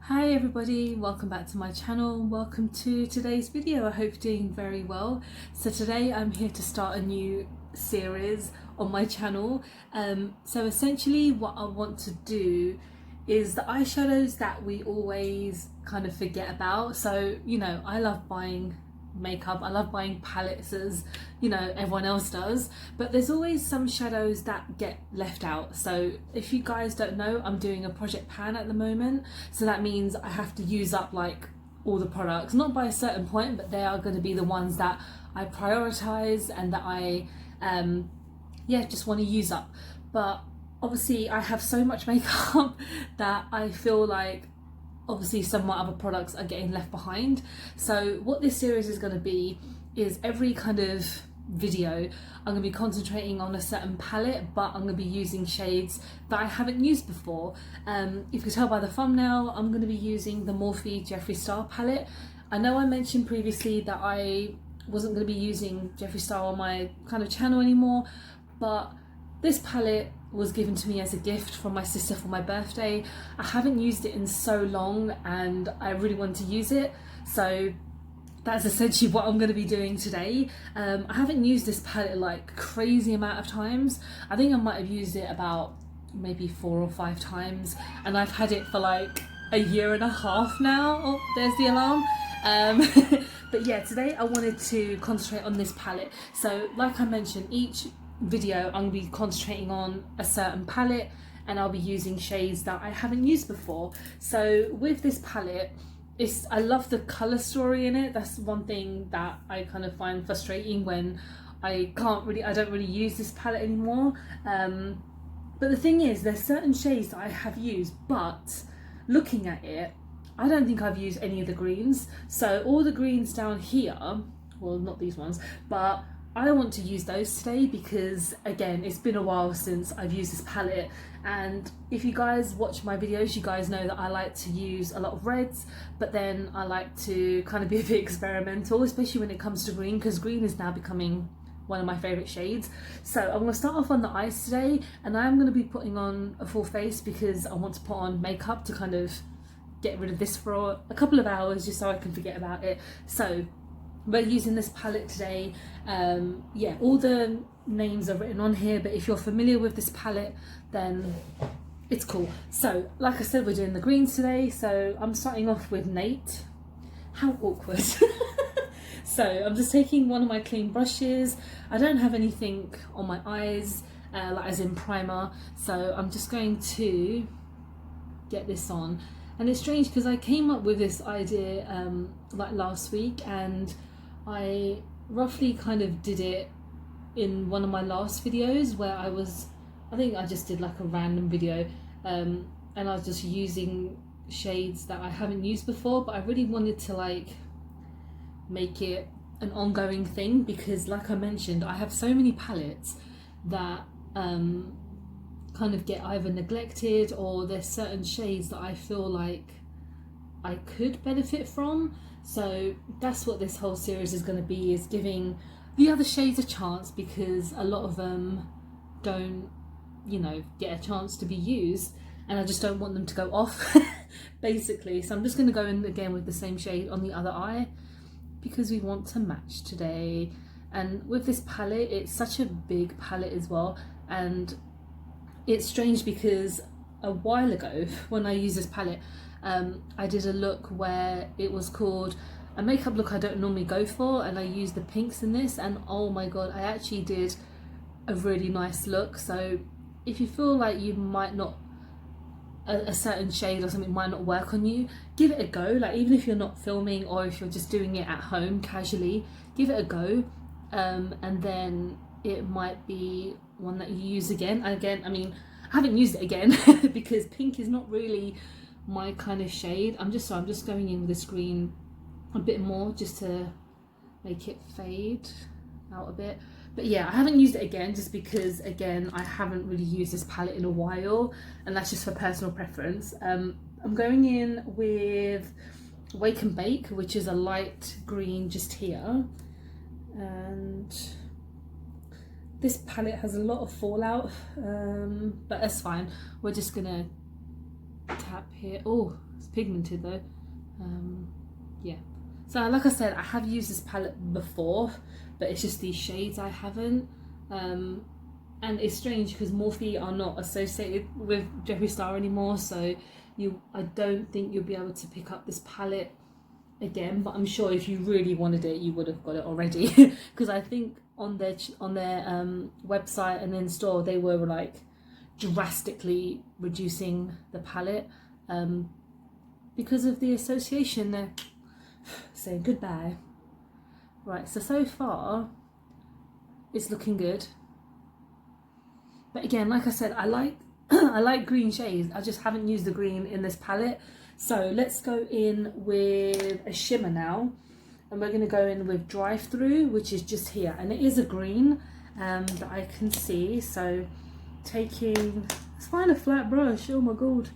Hi everybody, welcome back to my channel. Welcome to today's video. I hope you're doing very well. So today I'm here to start a new series on my channel. So essentially what I want to do is the eyeshadows that we always kind of forget about. So, you know, I love buying makeup, I love buying palettes as you know everyone else does, but there's always some shadows that get left out. So if you guys don't know, I'm doing a project pan at the moment, so that means I have to use up like all the products, not by a certain point, but they are going to be the ones that I prioritize and that I just want to use up. But obviously I have so much makeup that I feel like obviously some of my other products are getting left behind. So what this series is going to be is every kind of video I'm going to be concentrating on a certain palette, but I'm going to be using shades that I haven't used before. If you can tell by the thumbnail, I'm going to be using the Morphe Jeffree Star palette. I know I mentioned previously that I wasn't going to be using Jeffree Star on my kind of channel anymore, but this palette was given to me as a gift from my sister for my birthday. I haven't used it in so long and I really want to use it, so that's essentially what I'm going to be doing today. I haven't used this palette like crazy amount of times. I think I might have used it about maybe 4 or 5 times, and I've had it for like a year and a half now. Oh, there's the alarm. But yeah, today I wanted to concentrate on this palette. So like I mentioned, each video I'm going to be concentrating on a certain palette and I'll be using shades that I haven't used before. So with this palette, I love the colour story in it. That's one thing that I kind of find frustrating when I don't really use this palette anymore. But the thing is, there's certain shades that I have used, but looking at it, I don't think I've used any of the greens. So all the greens down here, well, not these ones, but I want to use those today because again, it's been a while since I've used this palette, and if you guys watch my videos, you guys know that I like to use a lot of reds, but then I like to kind of be a bit experimental, especially when it comes to green, because green is now becoming one of my favourite shades. So I'm going to start off on the eyes today, and I'm going to be putting on a full face because I want to put on makeup to kind of get rid of this for a couple of hours just so I can forget about it. So we're using this palette today. Yeah, all the names are written on here, but if you're familiar with this palette, then it's cool. So like I said, we're doing the greens today, so I'm starting off with Nate. How awkward. So I'm just taking one of my clean brushes. I don't have anything on my eyes, like as in primer, so I'm just going to get this on. And it's strange because I came up with this idea like last week, and I roughly kind of did it in one of my last videos where I think I just did like a random video, and I was just using shades that I haven't used before, but I really wanted to like make it an ongoing thing because like I mentioned, I have so many palettes that kind of get either neglected, or there's certain shades that I feel like I could benefit from. So that's what this whole series is going to be, is giving the other shades a chance, because a lot of them don't, you know, get a chance to be used, and I just don't want them to go off basically. So I'm just going to go in again with the same shade on the other eye because we want to match today. And with this palette, it's such a big palette as well, and it's strange because a while ago when I used this palette, I did a look where it was called a makeup look I don't normally go for, and I used the pinks in this, and oh my god, I actually did a really nice look. So if you feel like you might not, a certain shade or something might not work on you, give it a go. Like even if you're not filming, or if you're just doing it at home casually, give it a go, and then it might be one that you use again. And again, I mean, I haven't used it again because pink is not really my kind of shade. I'm just going in with this green a bit more just to make it fade out a bit. But yeah, I haven't used it again just because again I haven't really used this palette in a while, and that's just for personal preference. I'm going in with Wake and Bake, which is a light green just here, and this palette has a lot of fallout, but that's fine. We're just gonna tap here. Oh, It's pigmented though. Yeah. So like I said, I have used this palette before, but it's just these shades I haven't. And it's strange because Morphe are not associated with Jeffree Star anymore, so I don't think you'll be able to pick up this palette again. But I'm sure if you really wanted it, you would have got it already. Because I think on their website and in store, they were like drastically reducing the palette because of the association. They're saying goodbye. Right, so far it's looking good. But again, like I said, I like I like green shades. I just haven't used the green in this palette. So let's go in with a shimmer now. And we're going to go in with Drive Through, which is just here. And it is a green that I can see. So let's find a flat brush. Oh my god.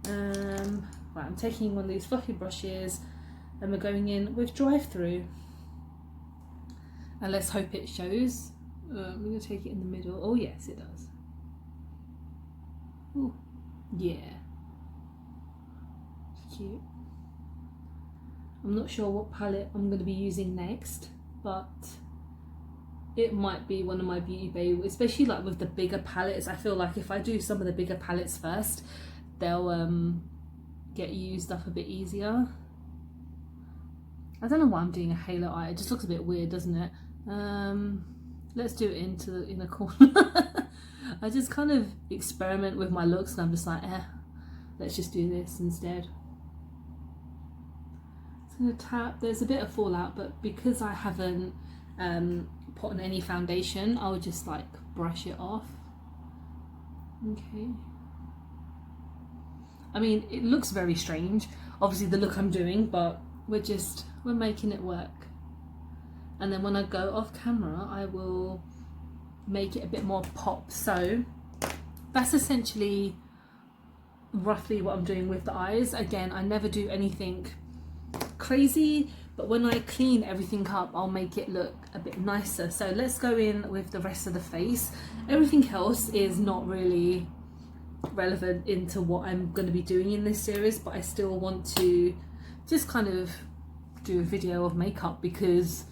Right, I'm taking one of these fluffy brushes and we're going in with Drive Through. And let's hope it shows. I'm going to take it in the middle. Oh yes, it does. Ooh, yeah. Cute. I'm not sure what palette I'm going to be using next, but it might be one of my Beauty Bay, especially like with the bigger palettes. I feel like if I do some of the bigger palettes first, they'll get used up a bit easier. I don't know why I'm doing a halo eye. It just looks a bit weird, doesn't it? Let's do it into the inner corner. I just kind of experiment with my looks and I'm just like, let's just do this instead. Just gonna tap. There's a bit of fallout, but because I haven't put on any foundation, I'll just like brush it off. Okay. I mean, it looks very strange, obviously the look I'm doing, but we're making it work. And then when I go off camera, I will make it a bit more pop. So that's essentially roughly what I'm doing with the eyes. Again, I never do anything crazy, but when I clean everything up, I'll make it look a bit nicer. So let's go in with the rest of the face. Everything else is not really relevant into what I'm going to be doing in this series, but I still want to just kind of do a video of makeup because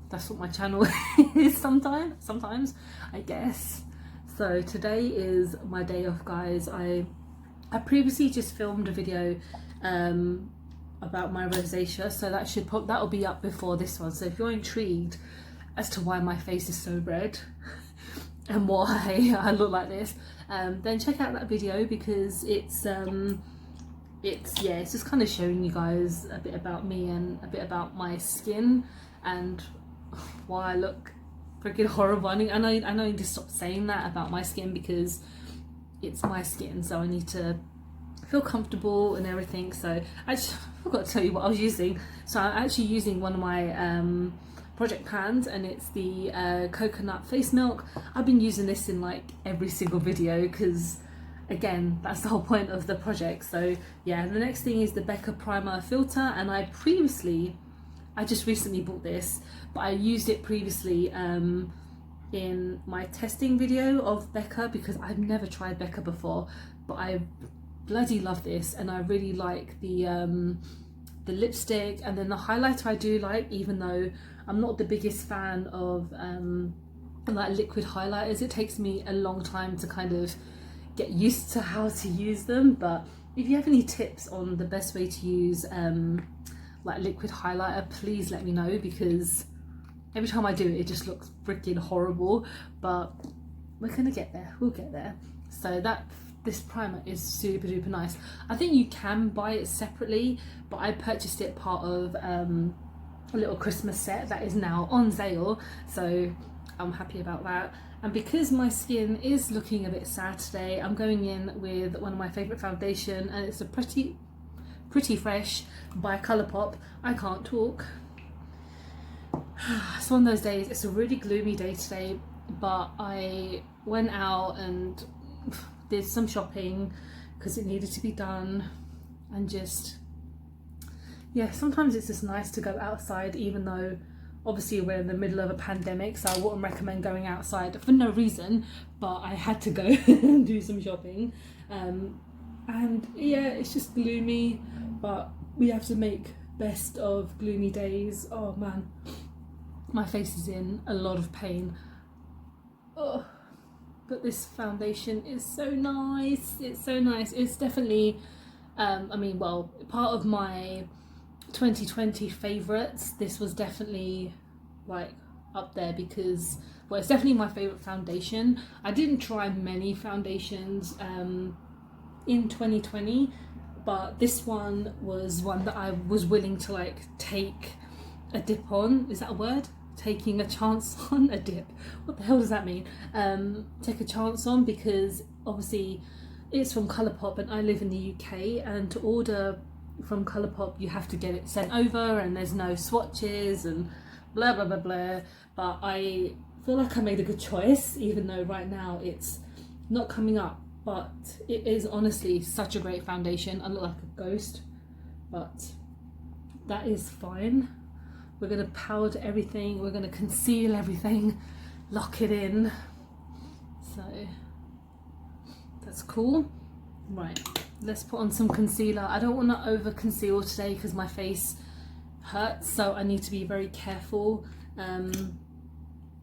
that's what my channel is sometimes I guess. So today is my day off, guys. I previously just filmed a video about my rosacea, so that'll be up before this one. So if you're intrigued as to why my face is so red and why I look like this, then check out that video because it's just kind of showing you guys a bit about me and a bit about my skin and why I look freaking horrible. I know I need to stop saying that about my skin because it's my skin, so I need to feel comfortable and everything. So I forgot to tell you what I was using. So I'm actually using one of my project pans, and it's the coconut face milk. I've been using this in like every single video because again, that's the whole point of the project. So yeah, the next thing is the Becca primer filter, and I just recently bought this, but I used it previously in my testing video of Becca because I've never tried Becca before, but I bloody love this, and I really like the lipstick, and then the highlighter I do like, even though I'm not the biggest fan of like liquid highlighters. It takes me a long time to kind of get used to how to use them, but if you have any tips on the best way to use like liquid highlighter, please let me know, because every time I do it, it just looks freaking horrible, but we're gonna get there, we'll get there. So this primer is super duper nice. I think you can buy it separately, but I purchased it part of a little Christmas set that is now on sale, so I'm happy about that. And because my skin is looking a bit sad today, I'm going in with one of my favourite foundation, and it's a Pretty Fresh by Colourpop. I can't talk. It's one of those days. It's a really gloomy day today, but I went out and did some shopping because it needed to be done, and just, yeah, sometimes it's just nice to go outside, even though obviously we're in the middle of a pandemic, so I wouldn't recommend going outside for no reason, but I had to go and do some shopping. and yeah, it's just gloomy, but we have to make best of gloomy days. Oh man, my face is in a lot of pain. Oh, but this foundation is so nice. It's so nice. It's definitely I mean, well, part of my 2020 favourites. This was definitely like up there because, well, it's definitely my favourite foundation. I didn't try many foundations in 2020, but this one was one that I was willing to like take a dip on. Is that a word? Taking a chance on a dip. What the hell does that mean? Take a chance on, because obviously it's from Colourpop and I live in the UK, and to order from Colourpop you have to get it sent over and there's no swatches and blah blah blah blah. But I feel like I made a good choice, even though right now it's not coming up, but it is honestly such a great foundation. I look like a ghost, but that is fine. We're going to powder everything, we're going to conceal everything, lock it in, so that's cool. Right, let's put on some concealer. I don't want to over conceal today because my face hurts, so I need to be very careful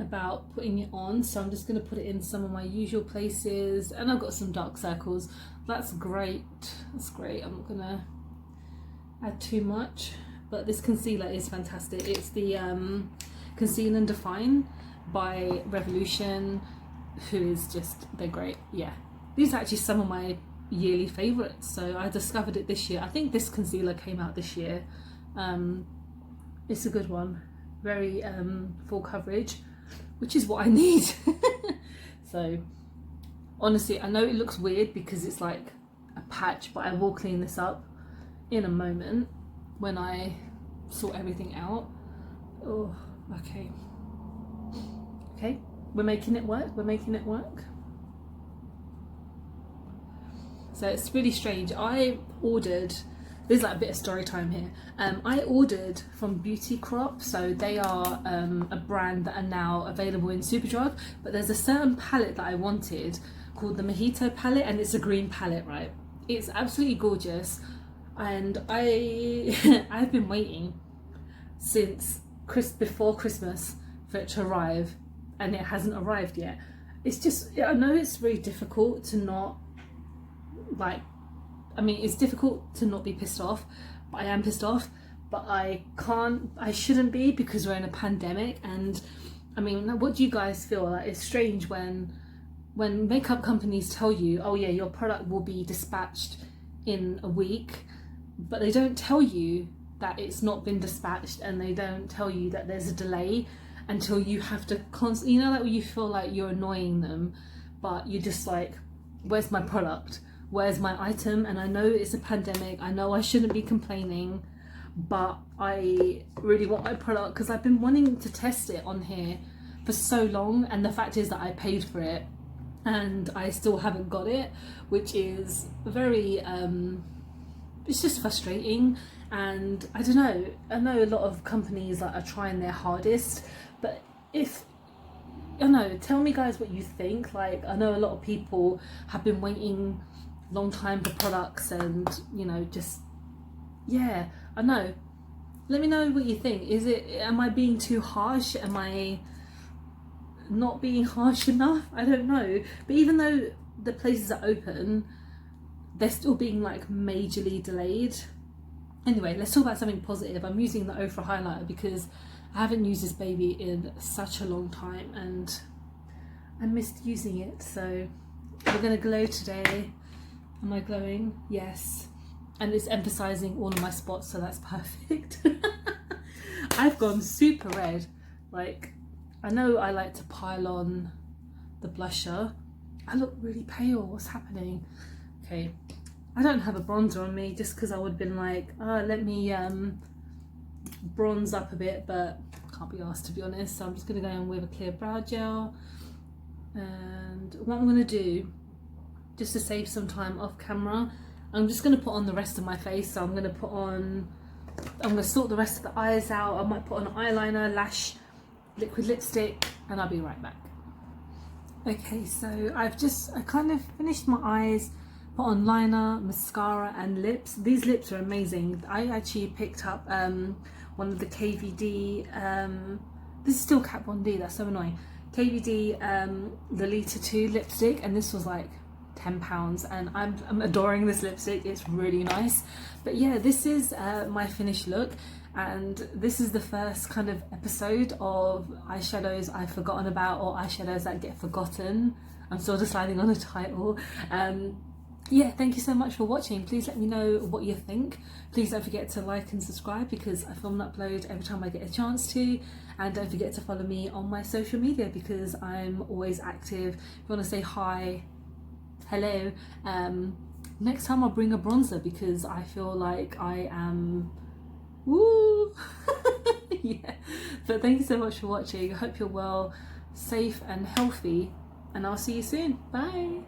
about putting it on. So I'm just going to put it in some of my usual places, and I've got some dark circles. That's great, that's great. I'm not going to add too much, but this concealer is fantastic. It's the Conceal and Define by Revolution, who is just, they're great. Yeah, these are actually some of my yearly favourites, so I discovered it this year. I think this concealer came out this year. It's a good one, very full coverage, which is what I need. So honestly, I know it looks weird because it's like a patch, but I will clean this up in a moment when I sort everything out. Oh, okay. Okay, we're making it work, we're making it work. So it's really strange. I ordered, there's like a bit of story time here. I ordered from Beauty Crop, so they are a brand that are now available in Superdrug, but there's a certain palette that I wanted called the Mojito palette, and it's a green palette, right? It's absolutely gorgeous, and I've been waiting since before Christmas for it to arrive, and it hasn't arrived yet. It's just, I know it's very difficult to not, like, I mean, it's difficult to not be pissed off, but I am pissed off, but I shouldn't be, because we're in a pandemic. And I mean, what do you guys feel? Like, it's strange when makeup companies tell you, oh yeah, your product will be dispatched in a week, but they don't tell you that it's not been dispatched, and they don't tell you that there's a delay until you have to constantly, you know, like when you feel like you're annoying them, but you're just like, where's my product? Where's my item? And I know it's a pandemic, I know I shouldn't be complaining, but I really want my product because I've been wanting to test it on here for so long, and the fact is that I paid for it and I still haven't got it, which is very it's just frustrating. And I don't know, I know a lot of companies like are trying their hardest, but if, I don't know, tell me guys what you think. Like, I know a lot of people have been waiting long time for products, and you know, just, yeah, I know, let me know what you think. Am I being too harsh? Am I not being harsh enough? I don't know. But even though the places are open, they're still being like majorly delayed. Anyway, let's talk about something positive. I'm using the Ofra Highlighter because I haven't used this baby in such a long time and I missed using it. So we're gonna glow today. Am I glowing? Yes. And it's emphasizing all of my spots, so that's perfect. I've gone super red. Like, I know I like to pile on the blusher. I look really pale. What's happening? Okay. I don't have a bronzer on me just because I would have been like, oh, let me bronze up a bit, but can't be asked, to be honest. So I'm just going to go in with a clear brow gel. And what I'm going to do, just to save some time off camera, I'm just going to put on the rest of my face. So I'm going to sort the rest of the eyes out. I might put on eyeliner, lash, liquid lipstick, and I'll be right back. Okay, so I kind of finished my eyes, put on liner, mascara and lips. These lips are amazing. I actually picked up one of the KVD, this is still Kat Von D, that's so annoying, KVD Lolita 2 lipstick, and this was like £10, and I'm adoring this lipstick. It's really nice. But yeah, this is my finished look, and this is the first kind of episode of eyeshadows I've forgotten about, or eyeshadows that get forgotten. I'm still deciding on a title. Yeah, thank you so much for watching. Please let me know what you think. Please don't forget to like and subscribe, because I film and upload every time I get a chance to. And don't forget to follow me on my social media, because I'm always active. If you want to say hi, hello, next time I'll bring a bronzer, because I feel like I am, woo. Yeah, but thank you so much for watching. I hope you're well, safe and healthy, and I'll see you soon. Bye.